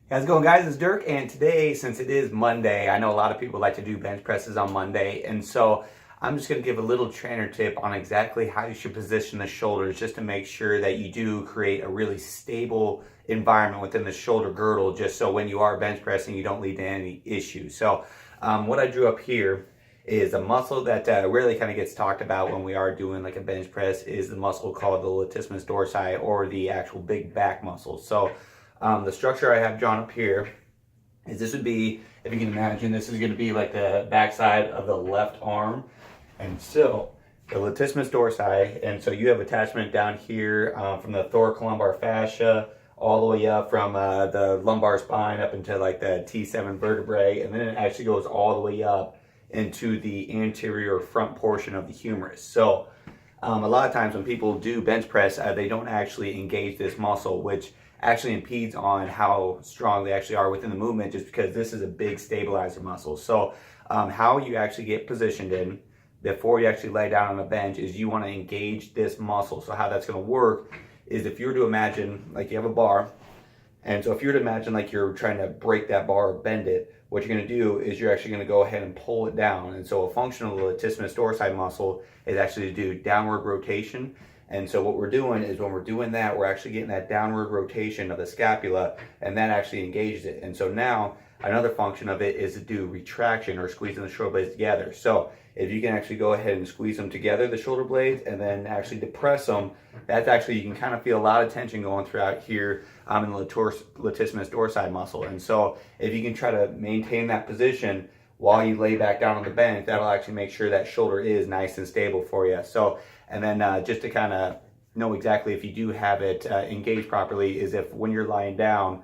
How's it going, guys? It's Dirk, and today, since it is Monday, I know a lot of people like to do bench presses on Monday, and so I'm just going to give a little trainer tip on exactly how you should position the shoulders just to make sure that you do create a really stable environment within the shoulder girdle, just so when you are bench pressing, you don't lead to any issues. So what I drew up here is a muscle that really kind of gets talked about when we are doing like a bench press is the muscle called the latissimus dorsi, or the actual big back muscle. So the structure I have drawn up here is this would be, if you can imagine, this is going to be like the backside of the left arm, and so the latissimus dorsi, and so you have attachment down here from the thoracolumbar fascia all the way up from the lumbar spine up into like the T7 vertebrae, and then it actually goes all the way up into the anterior front portion of the humerus. So a lot of times when people do bench press, they don't actually engage this muscle, which actually impedes on how strong they actually are within the movement, just because this is a big stabilizer muscle. So how you actually get positioned in before you actually lay down on the bench is you want to engage this muscle. So how that's going to work is, if you were to imagine like you have a bar, and so if you were to imagine like you're trying to break that bar or bend it, what you're going to do is you're actually going to go ahead and pull it down. And so a function of the latissimus dorsi muscle is actually to do downward rotation. And so what we're doing is, when we're doing that, we're actually getting that downward rotation of the scapula, and that actually engages it. And so now another function of it is to do retraction, or squeezing the shoulder blades together. So if you can actually go ahead and squeeze them together, the shoulder blades, and then actually depress them, that's actually, you can kind of feel a lot of tension going throughout here in the latissimus dorsi muscle. And so if you can try to maintain that position while you lay back down on the bench, that'll actually make sure that shoulder is nice and stable for you. So, and then just to kind of know exactly if you do have it engaged properly, is if when you're lying down,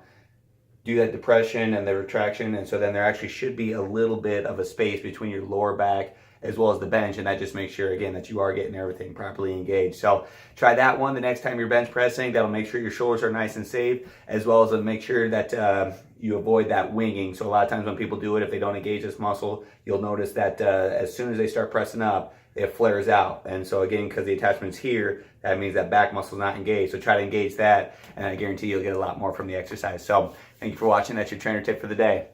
do that depression and the retraction, and so then there actually should be a little bit of a space between your lower back as well as the bench, and that just makes sure, again, that you are getting everything properly engaged. So try that one the next time you're bench pressing. That'll make sure your shoulders are nice and safe, as well as to make sure that you avoid that winging. So a lot of times when people do it, if they don't engage this muscle, you'll notice that as soon as they start pressing up, it flares out. And so again, because the attachment's here, that means that back muscle is not engaged. So try to engage that, and I guarantee you'll get a lot more from the exercise. So thank you for watching. That's your trainer tip for the day.